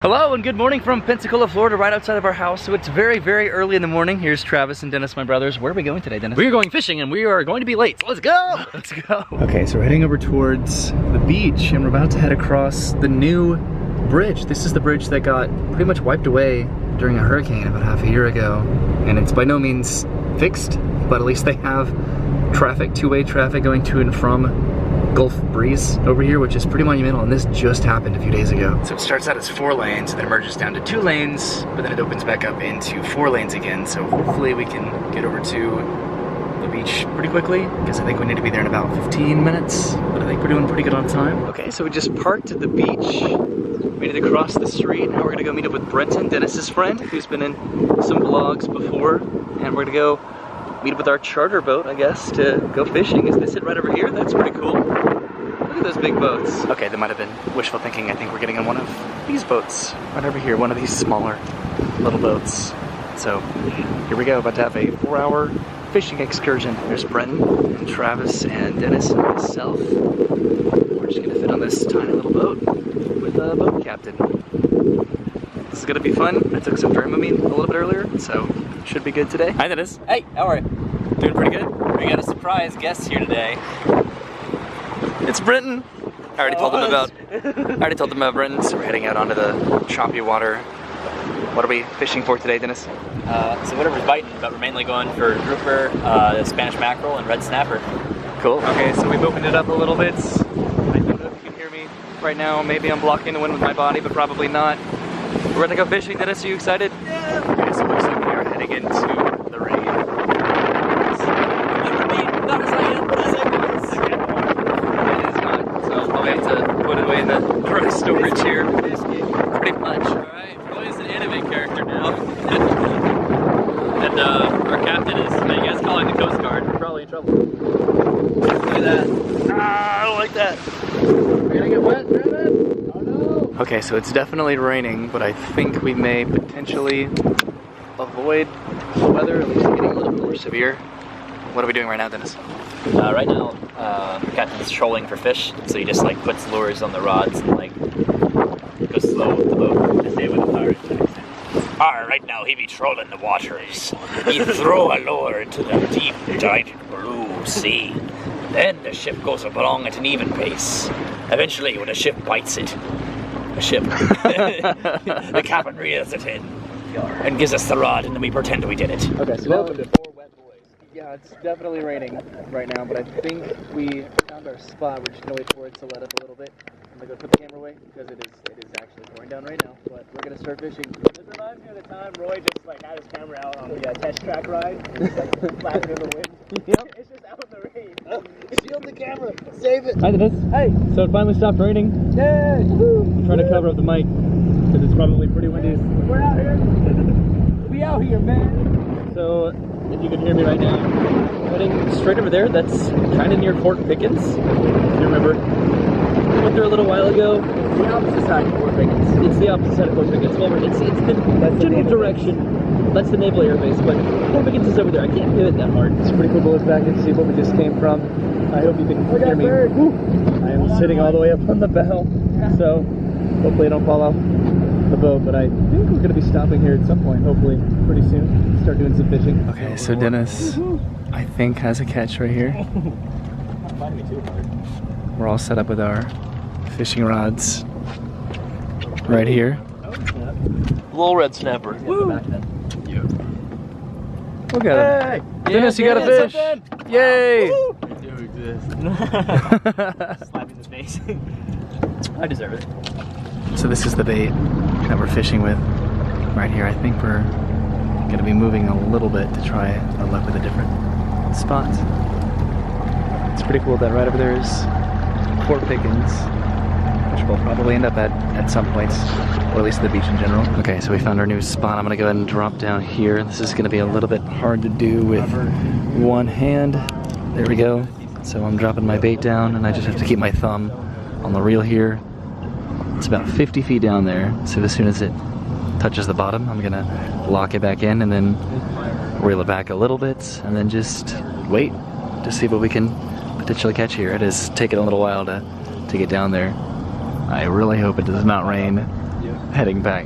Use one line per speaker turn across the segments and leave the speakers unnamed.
Hello and good morning from Pensacola, Florida, right outside of our house. So it's very, very early in the morning. Here's Travis and Dennis, my brothers. Where are we going today, Dennis?
We're going fishing and we are going to be late, so let's go!
Let's go. Okay, so we're heading over towards the beach and we're about to head across the new bridge. This is the bridge that got pretty much wiped away during a hurricane about half a year ago. And it's by no means fixed, but at least they have traffic, two-way traffic going to and from Gulf Breeze over here, which is pretty monumental, and this just happened a few days ago. So it starts out as 4 lanes, then it merges down to 2 lanes, but then it opens back up into 4 lanes again. So hopefully we can get over to the beach pretty quickly, because I think we need to be there in about 15 minutes, but I think we're doing pretty good on time. Okay, so we just parked at the beach, made it across the street. Now we're gonna go meet up with Brenton, Dennis's friend, who's been in some vlogs before, and we're gonna go meet up with our charter boat, I guess, to go fishing. Is this it right over here? That's pretty cool. Look at those big boats. Okay, that might have been wishful thinking. I think we're getting on one of these boats right over here, one of these smaller little boats. So here we go, about to have a 4-hour fishing excursion. There's Brenton and Travis and Dennis and myself. We're just gonna fit on this tiny little boat with a boat captain. This is gonna be fun. I took some Dramamine a little bit earlier, so should be good today.
Hi Dennis. Hey, how are you? Doing pretty good. We got a surprise guest here today. It's Brenton. I already told them about Brenton.
So we're heading out onto the choppy water. What are we fishing for today, Dennis?
So whatever's biting, but we're mainly going for grouper, Spanish mackerel, and red snapper.
Cool. Okay, so we've opened it up a little bit. I don't know if you can hear me right now. Maybe I'm blocking the wind with my body, but probably not. We're gonna go fishing. Dennis, are you excited? Yeah. Okay, so it looks like we are heading into the rain.
Not as I am, but as I was.
It is hot, so I'll probably have to put it away in the dry storage here. Pretty much.
Alright, Roy's an anime character now. And our captain is, you guys call him the Coast Guard. We're probably in trouble. Look at that.
Ah, I don't like that.
We're gonna get wet, Travis. Oh no.
Okay, so it's definitely raining, but I think we may potentially avoid the weather, at least getting a little bit more severe. What are we doing right now, Dennis?
Right now, the captain's trolling for fish, so he just like puts lures on the rods and like goes slow with the boat to stay with the pirate. Right now he be trolling the waters. He throw a lure into the deep, giant blue sea. Then the ship goes along at an even pace. Eventually, when a ship bites it, the captain reels it in and gives us the rod, and then we pretend we did it.
Okay, so welcome to 4 wet boys. Yeah, it's definitely raining right now, but I think we found our spot. We're just gonna wait for it to let up a little bit. I'm gonna go put the camera away because it is actually pouring down right now. But we're gonna start fishing.
This reminds me of the time Roy just like had his camera out on the test track ride, and just like flapping in the wind.
Yep.
It's just out in the rain. Shield the camera, save it.
Hi Dennis.
Hey.
So it finally stopped raining.
Yay!
I'm trying to cover up the mic because it's probably pretty windy.
We're out here. We out here, man.
So if you can hear me right now, I'm heading straight over there. That's kind of near Fort Pickens. If you remember, we went there a little while ago.
The opposite side of Fort Pickens.
It's the opposite side of Fort Pickens. Well, it's the general direction. That's the Naval Air Base, but Fort Pickens is over there. I can't hit it that hard.
It's pretty cool to look back and see what we just came from. I hope you can hear me. I am sitting all the way up on the bow, so hopefully I don't fall off the boat, but I think we're going to be stopping here at some point, hopefully pretty soon. Start doing some fishing. Okay, so Dennis, I think, has a catch right here. We're all set up with our fishing rods right here.
Little red snapper.
Look at him. Dennis, you got a fish. Yay!
Slap in the face. I deserve it.
So this is the bait that we're fishing with right here. I think we're going to be moving a little bit to try our luck with a different spot. It's pretty cool that right over there is Fort Pickens, which we'll probably end up at some points, or at least the beach in general. Okay, so we found our new spot. I'm going to go ahead and drop down here. This is going to be a little bit hard to do with one hand. There we go. So I'm dropping my bait down, and I just have to keep my thumb on the reel here. It's about 50 feet down there, so as soon as it touches the bottom, I'm gonna lock it back in and then reel it back a little bit, and then just wait to see what we can potentially catch here. It is taking a little while to get down there. I really hope it does not rain heading back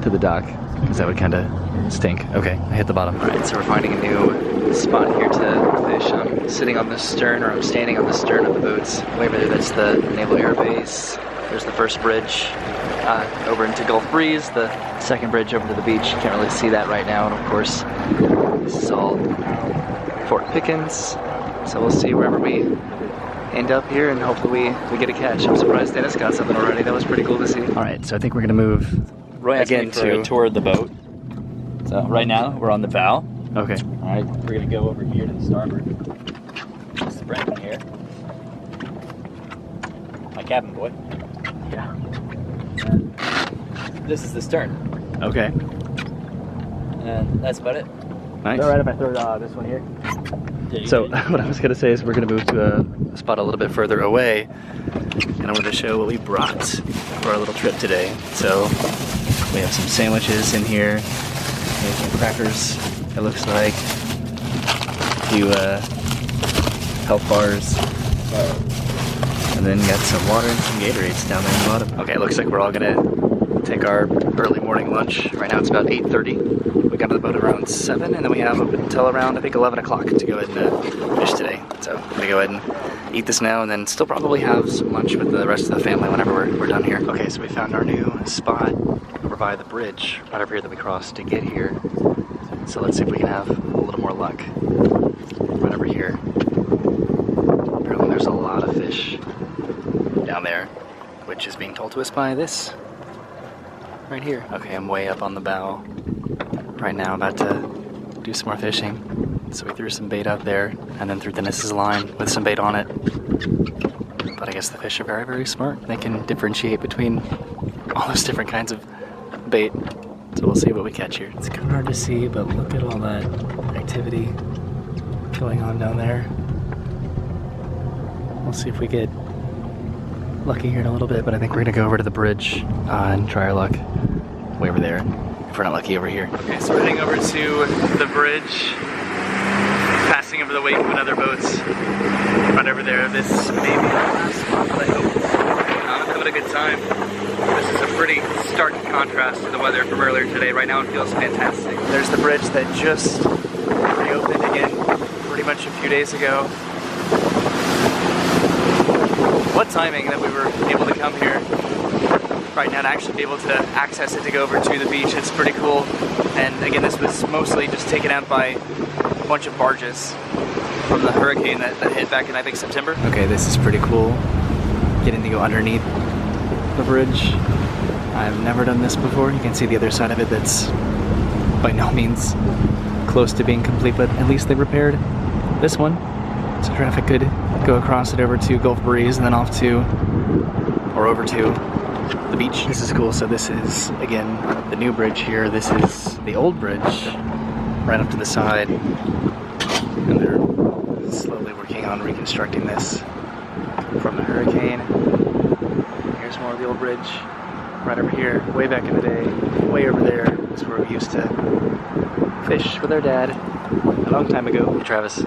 to the dock, because that would kind of stink. Okay, I hit the bottom. All right, so we're finding a new spot here to fish. I'm sitting on the stern, or I'm standing on the stern of the boats. Way over there, that's the Naval Air Base. There's the first bridge over into Gulf Breeze, the second bridge over to the beach. You can't really see that right now, and of course, this is all Fort Pickens. So we'll see wherever we end up here, and hopefully we get a catch. I'm surprised Dennis got something already. That was pretty cool to see. All right, so I think we're gonna move
Roy asked me for a tour of the boat. So right now we're on the bow.
Okay.
All right, we're gonna go over here to the starboard. This is Brenton here, my cabin boy.
Yeah.
And this is the stern,
Okay.
and that's about it.
Nice.
All right, if I throw this one here.
Yeah, you
So
can-
what I was gonna say is we're gonna move to a spot a little bit further away, and I wanted to show what we brought for our little trip today. So we have some sandwiches in here. We have some crackers, it looks like. A few health bars. And then got some water and some Gatorades down there in the bottom. Okay, it looks like we're all gonna take our early morning lunch. Right now it's about 8:30. We got to the boat around 7, and then we have up until around, I think, 11 o'clock to go ahead and fish today. So I'm gonna go ahead and eat this now, and then still probably have some lunch with the rest of the family whenever we're done here. Okay, so we found our new spot over by the bridge, right over here that we crossed to get here. So let's see if we can have a little more luck. Right over here. Apparently there's a lot of fish down there, which is being told to us by this right here. Okay, I'm way up on the bow right now, about to do some more fishing. So we threw some bait out there, and then threw Dennis's line with some bait on it. But I guess the fish are very, very smart. They can differentiate between all those different kinds of bait. So we'll see what we catch here. It's kind of hard to see, but look at all that activity going on down there. We'll see if we get lucky here in a little bit, but I think we're gonna go over to the bridge and try our luck way over there, if we're not lucky over here. Okay, so we're heading over to the bridge, passing over the wake of another boat's right over there. This may be our last spot, but I hope I'm having a good time. This is a pretty stark contrast to the weather from earlier today. Right now it feels fantastic. There's the bridge that just reopened again pretty much a few days ago. What timing that we were able to come here right now to actually be able to access it to go over to the beach. It's pretty cool. And again, this was mostly just taken out by a bunch of barges from the hurricane that hit back in, I think, September. Okay, this is pretty cool. Getting to go underneath the bridge. I've never done this before. You can see the other side of it that's by no means close to being complete, but at least they repaired this one. So traffic could go across it over to Gulf Breeze and then off to, or over to the beach. This is cool. So this is, again, the new bridge here. This is the old bridge right up to the side. And they're slowly working on reconstructing this from the hurricane. Here's more of the old bridge right over here. Way back in the day, way over there is where we used to fish with our dad a long time ago. Hey, Travis, do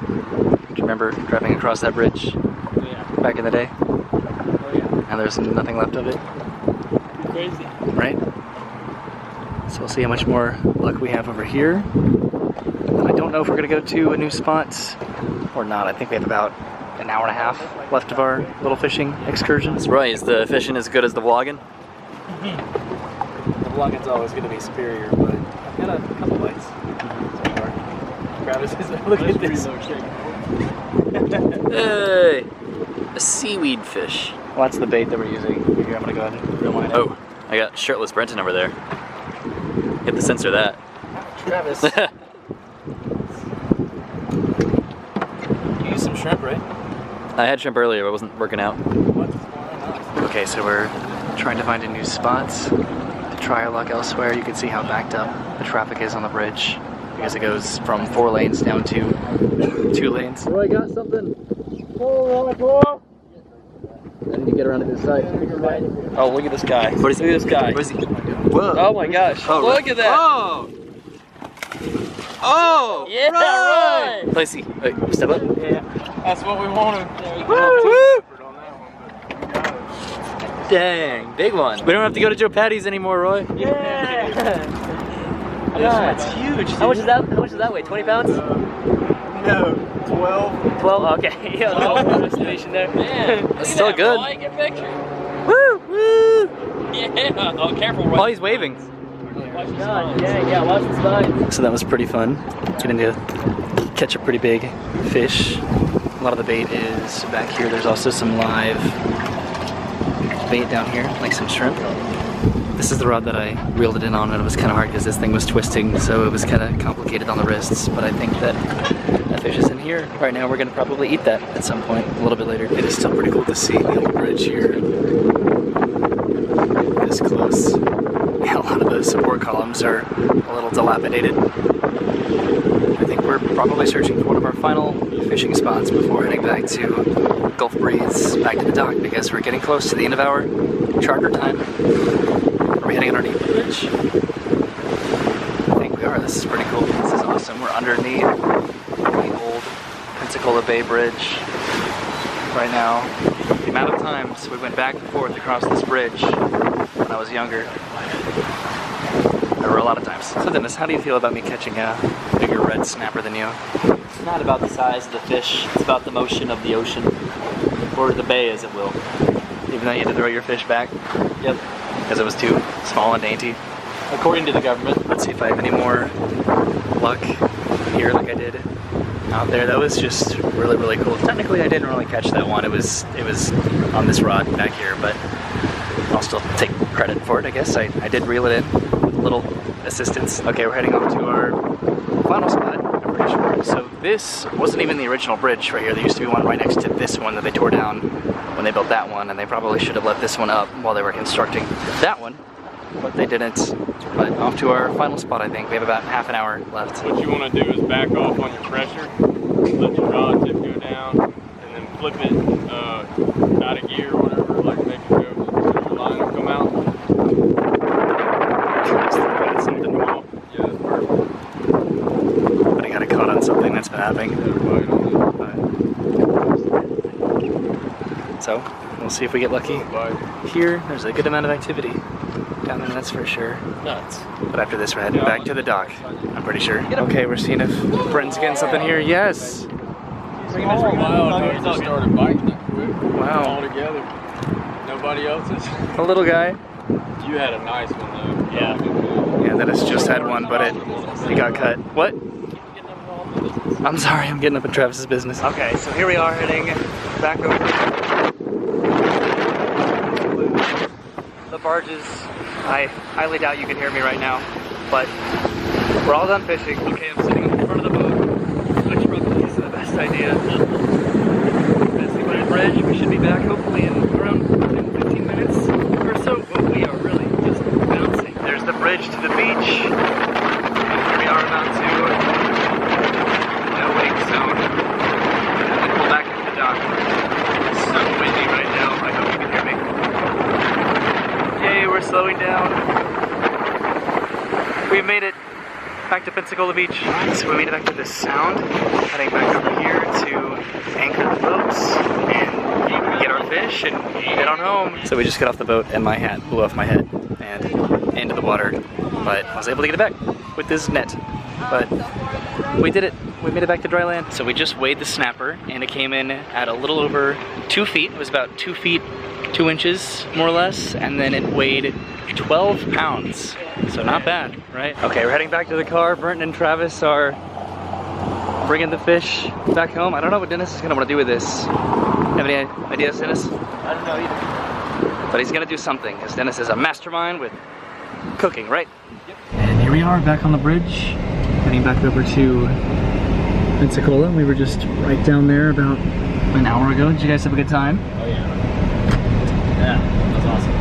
you remember driving across that bridge back in the day?
Oh yeah.
And there's nothing left of it,
Crazy.
right? So we'll see how much more luck we have over here. And I don't know if we're gonna go to a new spot or not. I think we have about an hour and a half left of our little fishing excursion.
That's right. Is the fishing as good as the vlogging?
The vlogging's always going to be superior, but I've got a couple bites so far. Travis is look at this.
Hey, a seaweed fish.
Well, that's the bait that we're using. Here, I'm gonna go ahead and reel mine in.
Oh, I got shirtless Brenton over there. Hit the censor that.
Travis. You used some shrimp, right?
I had shrimp earlier, but it wasn't working out.
What's going on?
Okay, so we're trying to find a new spot to try our luck elsewhere. You can see how backed up the traffic is on the bridge because it goes from 4 lanes down to 2 lanes.
Roy got something. Oh,
I need to get around to this side.
Oh, look at this guy. What is he? Look at this guy.
What is he? Whoa.
Oh my gosh.
Oh,
look at that.
Oh! Oh!
Yeah, right. Lacey, wait, step up.
yeah. That's what we wanted.
Woo! Dang, big one.
We don't have to go to Joe Patty's anymore, Roy.
Yeah.
That's huge.
How much does that weigh? 20 pounds?
No, 12.
12. Okay. Yeah, the estimation there.
Man,
It's still good.
Boy, get a picture.
Woo! Woo!
Yeah. Oh, careful, Roy.
Oh, he's waving.
Watch the
God,
spines.
yeah, watch the spines.
So that was pretty fun. Getting to catch a pretty big fish. A lot of the bait is back here. There's also some live bait down here, like some shrimp. This is the rod that I reeled it in on, and it was kind of hard because this thing was twisting, so it was kind of complicated on the wrists. But I think that that fish is in here. Right now we're gonna probably eat that at some point, a little bit later. It is still pretty cool to see the old bridge here this close. Yeah, a lot of the support columns are a little dilapidated. I think we're probably searching for one of our final fishing spots before heading back to Gulf Breeze, back to the dock, because we're getting close to the end of our charter time. Are we heading underneath the bridge? I think we are. This is pretty cool. This is awesome. We're underneath the old Pensacola Bay Bridge right now. The amount of times we went back and forth across this bridge when I was younger, there were a lot of times. So Dennis, how do you feel about me catching a bigger red snapper than you?
It's not about the size of the fish. It's about the motion of the ocean, or the bay, as it will.
Even though you had to throw your fish back
Yep.
because it was too small and dainty.
According to the government.
Let's see if I have any more luck here like I did out there. That was just really, really cool. Technically I didn't really catch that one. It was on this rod back here, but I'll still take credit for it, I guess. I did reel it in with a little assistance. Okay, we're heading off to our final spot, I'm pretty sure. So this wasn't even the original bridge right here. There used to be one right next to this one that they tore down when they built that one, and they probably should have left this one up while they were constructing that one, but they didn't. But off to our final spot, I think. We have about half an hour left.
What you want to do is back off on your pressure, let your rod tip go down, and then flip it out of gear or whatever, like make it go, so your line will come out.
Something wrong.
Yeah, that's perfect.
But I got it caught on something that's been happening.
Everybody on
So we'll see if we get lucky. Here, there's a good amount of activity down there, that's for sure.
Nuts.
But after this, we're heading back to the dock, I'm pretty sure. Okay, we're seeing if Brenton's getting something here. Yes!
Wow, I just started biting that quick.
Wow.
All together. Nobody else's.
A little guy.
You had a nice one though.
Yeah.
Yeah, Dennis just had one, but it got cut. What? I'm sorry, I'm getting up in Travis's business. Okay, so here we are heading back over the barges. I highly doubt you can hear me right now, but we're all done fishing. Okay, I'm sitting in front of the boat, which probably isn't the best idea. Pensacola Bridge, we should be back hopefully in around 15 minutes or so. Oh, we are really just bouncing. There's the bridge to the beach. Here we are about to no wake zone. And then pull back into the dock. It's so windy right now. I hope you can hear me. Yay, we're slowing down. We've made it back to Pensacola Beach. So we made it back to this sound. Heading back over here to anchor the boats and get our fish and head on home. So we just got off the boat and my hat blew off my head and into the water. But I was able to get it back with this net. But we did it. We made it back to dry land. So we just weighed the snapper and it came in at a little over 2 feet. It was about 2 feet 2 inches more or less, and then it weighed 12 pounds. So not bad, right? Okay, we're heading back to the car. Brenton and Travis are bringing the fish back home. I don't know what Dennis is gonna want to do with this. Have any ideas, Dennis?
I don't know either.
But he's gonna do something, as Dennis is a mastermind with cooking, right? Yep. And here we are back on the bridge, heading back over to Pensacola. We were just right down there about an hour ago. Did you guys have a good time?
Oh yeah. Yeah, that was awesome.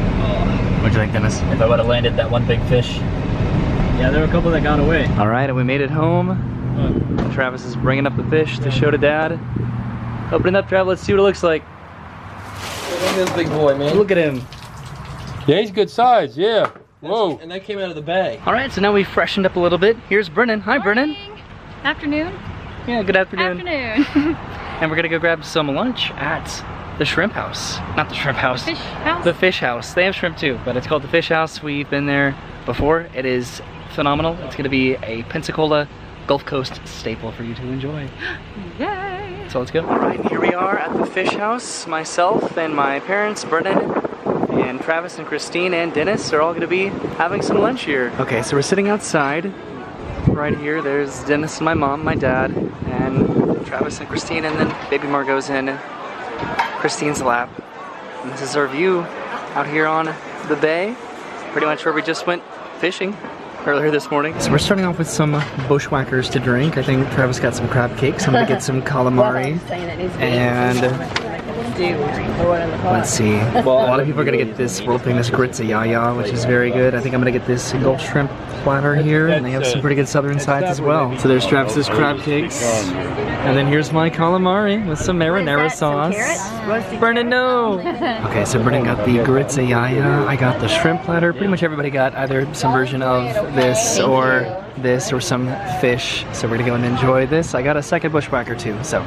What'd you think, Dennis?
If I would have landed that one big fish.
Yeah, there were a couple that got away.
All right, and we made it home. Travis is bringing up the fish to show to Dad. Open it up, Travis. Let's see what it looks like.
Look at this big boy, man.
Look at him.
Yeah, he's good size, yeah. Whoa.
And that came out of the bay.
All right, so now we've freshened up a little bit. Here's Brennan. Hi, Brennan.
Afternoon.
Yeah, good afternoon.
Afternoon.
And we're gonna go grab some lunch at the shrimp house. Not the shrimp house.
Fish house?
The fish house. They have shrimp too, but it's called the fish house. We've been there before. It is phenomenal. It's gonna be a Pensacola Gulf Coast staple for you to enjoy.
Yay!
So let's go. All right, here we are at the fish house. Myself and my parents, Brennan, and Travis and Christine and Dennis are all gonna be having some lunch here. Okay, so we're sitting outside. Right here, there's Dennis and my mom, my dad, and Travis and Christine, and then baby Margot's in Christine's lap. And this is our view out here on the bay, pretty much where we just went fishing earlier this morning. So we're starting off with some bushwhackers to drink. I think Travis got some crab cakes. I'm gonna get some calamari. And let's see. Well, a lot of people are gonna get this world famous grits yaya, which is very good. I think I'm gonna get this Gulf shrimp platter here, and they have some pretty good southern sides as well. So there's Travis's crab cakes. And then here's my calamari with some marinara sauce. Brennan, no! Okay, so Brennan got the grits yaya. I got the shrimp platter. Pretty much everybody got either some version of this or some fish. So we're gonna go and enjoy this. I got a second bushwhacker too, so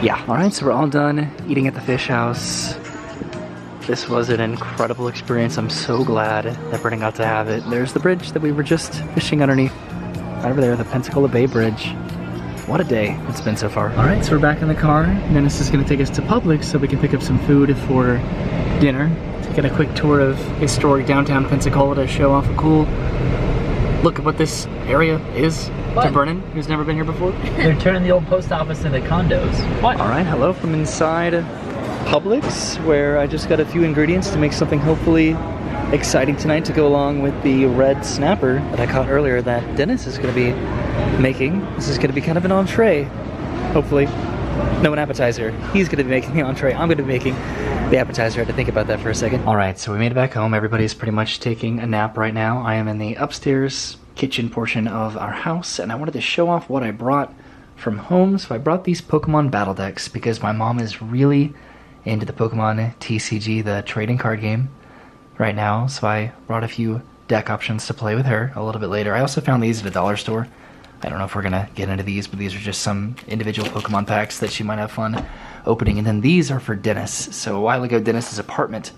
yeah. All right, so we're all done eating at the fish house. This was an incredible experience. I'm so glad that Brennan got to have it. There's the bridge that we were just fishing underneath. Right over there, the Pensacola Bay Bridge. What a day it's been so far. All right, so we're back in the car. Dennis is gonna take us to Publix so we can pick up some food for dinner. To get a quick tour of historic downtown Pensacola to show off a cool look at what this area is to Brennan, who's never been here before.
They're turning the old post office into condos. What?
All right, hello from inside Publix, where I just got a few ingredients to make something hopefully exciting tonight to go along with the red snapper that I caught earlier that Dennis is going to be making. This is going to be kind of an entree, hopefully. No, an appetizer. He's going to be making the entree. I'm going to be making the appetizer. I had to think about that for a second. All right, so we made it back home. Everybody's pretty much taking a nap right now. I am in the upstairs kitchen portion of our house, and I wanted to show off what I brought from home. So I brought these Pokemon battle decks because my mom is really into the Pokemon TCG, the trading card game, right now. So I brought a few deck options to play with her a little bit later. I also found these at a dollar store. I don't know if we're gonna get into these, but these are just some individual Pokemon packs that she might have fun opening. And then these are for Dennis. So a while ago, Dennis's apartment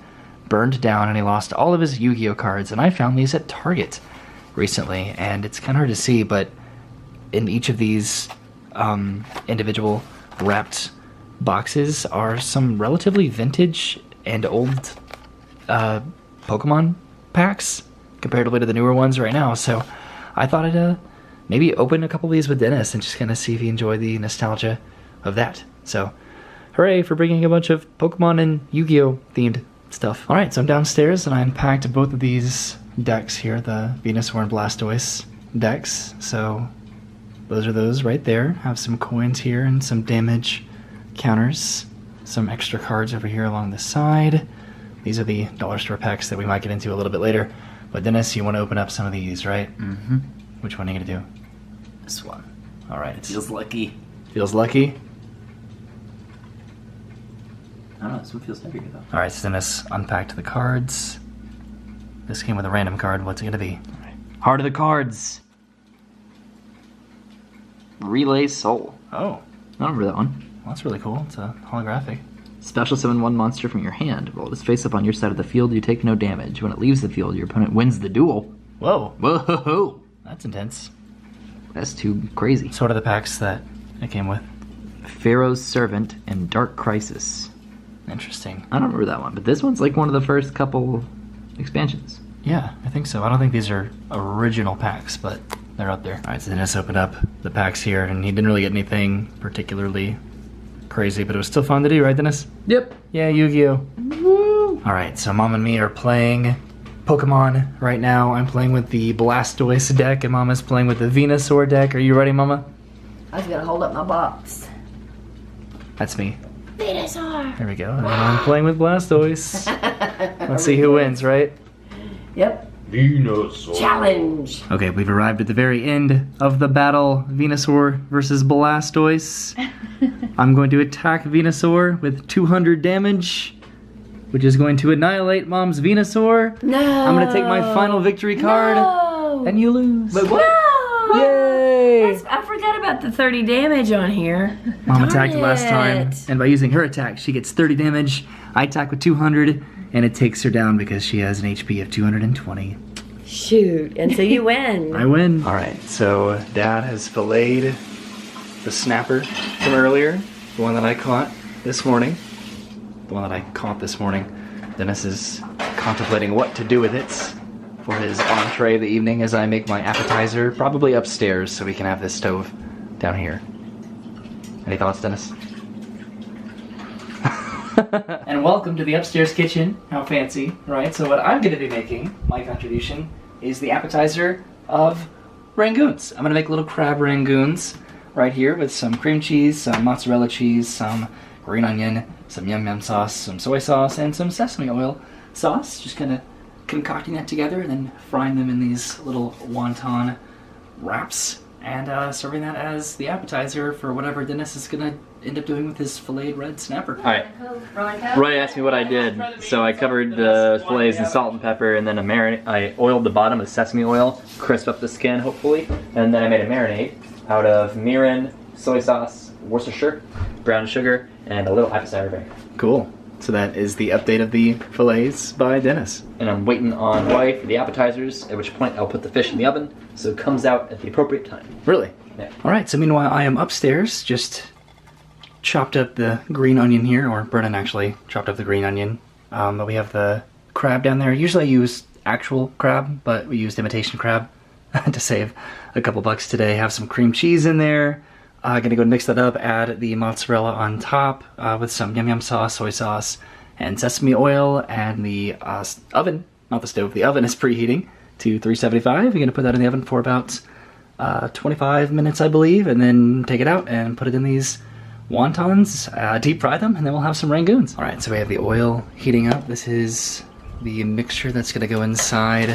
burned down and he lost all of his Yu-Gi-Oh cards. And I found these at Target recently, and it's kind of hard to see, but in each of these individual wrapped boxes are some relatively vintage and old Pokemon packs comparatively to the newer ones right now. So I thought I'd maybe open a couple of these with Dennis and just kind of see if he enjoyed the nostalgia of that. So hooray for bringing a bunch of Pokemon and Yu-Gi-Oh themed stuff. All right, so I'm downstairs and I unpacked both of these decks here, the Venusaur and Blastoise decks. So those are those right there. Have some coins here and some damage counters. Some extra cards over here along the side. These are the dollar store packs that we might get into a little bit later. But Dennis, you want to open up some of these, right? Mm-hmm. Which one are you gonna do?
This one.
All right.
Feels lucky.
Feels lucky?
I don't know, this one feels heavier though.
All right, so Dennis unpacked the cards. This came with a random card. What's it gonna be?
All right. Heart of the cards. Relay Soul.
Oh,
I remember that one.
well, that's really cool. It's a holographic.
Special summon one monster from your hand. Roll its face up on your side of the field. You take no damage. When it leaves the field, your opponent wins the duel.
Whoa,
Whoa!
that's intense.
That's too crazy.
So what are the packs that it came with?
Pharaoh's Servant and Dark Crisis.
Interesting.
I don't remember that one, but this one's like one of the first couple expansions.
Yeah, I think so. I don't think these are original packs, but they're up there. All right, so Dennis opened up the packs here, and he didn't really get anything particularly crazy, but it was still fun to do, right, Dennis?
Yep.
Yeah, Yu-Gi-Oh! Woo! All right, so Mom and me are playing Pokemon right now. I'm playing with the Blastoise deck, and Mama's playing with the Venusaur deck. Are you ready, Mama?
I was gonna hold up my box.
That's me.
Venusaur!
There we go. And I'm playing with Blastoise. Let's see who wins, right?
Yep.
Venusaur.
Challenge!
Okay, we've arrived at the very end of the battle. Venusaur versus Blastoise. I'm going to attack Venusaur with 200 damage, which is going to annihilate Mom's Venusaur.
No!
I'm going to take my final victory card,
No!
and you lose.
Wait, what?
No!
Yay!
I forgot about the 30 damage on here.
Mom
Darn
attacked last time,
it.
and by using her attack, she gets 30 damage. I attack with 200, and it takes her down because she has an HP of 220.
Shoot, and so you win.
I win. All right, so Dad has filleted the snapper from earlier, the one that I caught this morning. Dennis is contemplating what to do with it for his entree of the evening as I make my appetizer, probably upstairs so we can have this stove down here. Any thoughts, Dennis? And welcome to the upstairs kitchen. How fancy, right? So what I'm going to be making, my contribution, is the appetizer of rangoons. I'm going to make little crab rangoons right here with some cream cheese, some mozzarella cheese, some green onion, some yum yum sauce, some soy sauce, and some sesame oil sauce. Just kind of concocting that together and then frying them in these little wonton wraps and serving that as the appetizer for whatever Dennis is gonna end up doing with his filleted red snapper.
Alright, Roy asked me what I did. So I covered the fillets in salt and pepper, and then I oiled the bottom with sesame oil, crisp up the skin hopefully, and then I made a marinade out of mirin, soy sauce, Worcestershire, brown sugar, and a little apple cider vinegar.
Cool. So that is the update of the fillets by Dennis.
And I'm waiting on Roy for the appetizers, at which point I'll put the fish in the oven so it comes out at the appropriate time.
Really?
Yeah.
Alright, so meanwhile I am upstairs, just chopped up the green onion here, or Brennan actually chopped up the green onion. But we have the crab down there. Usually I use actual crab, but we used imitation crab to save a couple bucks today. Have some cream cheese in there. Gonna go mix that up, add the mozzarella on top with some yum yum sauce, soy sauce, and sesame oil, and the oven, not the stove, the oven is preheating to 375. You're gonna put that in the oven for about 25 minutes, I believe, and then take it out and put it in these wontons, deep fry them, and then we'll have some rangoons. All right, so we have the oil heating up. This is the mixture that's gonna go inside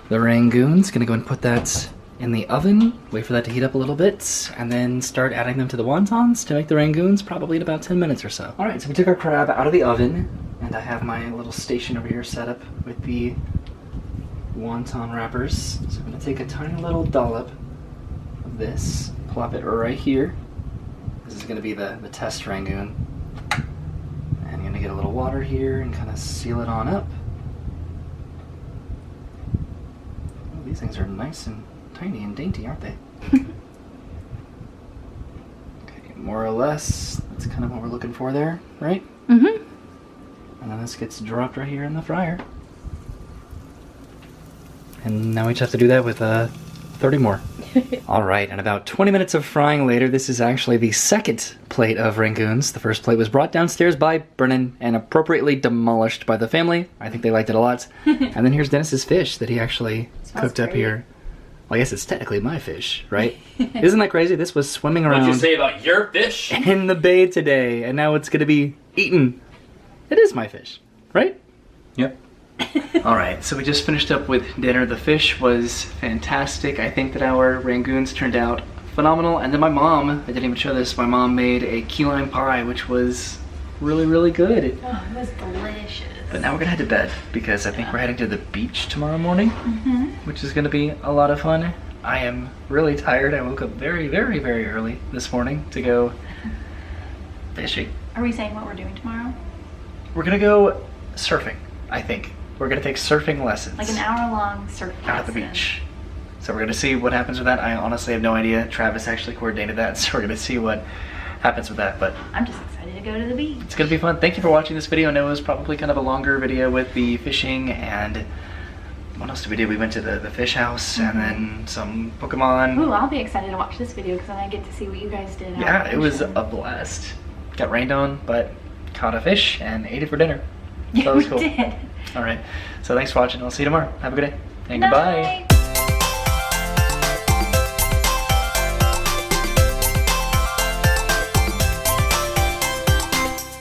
the rangoons. Gonna go and put that in the oven, wait for that to heat up a little bit, and then start adding them to the wontons to make the rangoons, probably in about 10 minutes or so. All right, so we took our crab out of the oven, and I have my little station over here set up with the wonton wrappers. So I'm gonna take a tiny little dollop of this, plop it right here. This is gonna be the test rangoon. And I'm gonna get a little water here and kind of seal it on up. Oh, these things are nice and tiny and dainty, aren't they? Okay, more or less, that's kind of what we're looking for there, right?
Mm-hmm.
And then this gets dropped right here in the fryer. And now we just have to do that with 30 more. All right, and about 20 minutes of frying later, this is actually the second plate of rangoons. The first plate was brought downstairs by Brennan and appropriately demolished by the family. I think they liked it a lot. And then here's Dennis's fish that he actually cooked up here. Well, I guess it's technically my fish, right? Isn't that crazy? This was swimming around
What'd you say about your fish?
in the bay today, and now it's gonna be eaten. It is my fish, right?
Yep.
All right, so we just finished up with dinner. The fish was fantastic. I think that our rangoons turned out phenomenal. And then my mom, I didn't even show this, my mom made a key lime pie, which was really, really good.
Oh, it was delicious.
But now we're gonna head to bed because I think we're heading to the beach tomorrow morning, which is gonna be a lot of fun. I am really tired. I woke up very, very, very early this morning to go fishing.
Are we saying what we're doing tomorrow?
We're gonna go surfing, I think. We're gonna take surfing lessons.
Like an hour-long surf
out at the
lesson.
beach. So we're gonna see what happens with that. I honestly have no idea. Travis actually coordinated that, so we're gonna see what happens with that. But
I'm just excited to go to the beach.
it's gonna be fun. Thank you for watching this video. I know it was probably kind of a longer video with the fishing and what else did we do? We went to the fish house and then some Pokemon.
Ooh, I'll be excited to watch this video because then I get to see what you guys did. out
Yeah,
on the
it was
ocean.
a blast. Got rained on, but caught a fish and ate it for dinner.
Yeah,
That was
we
cool.
did.
All right. So thanks for watching. I'll see you tomorrow. Have a good day. And
Night.
goodbye.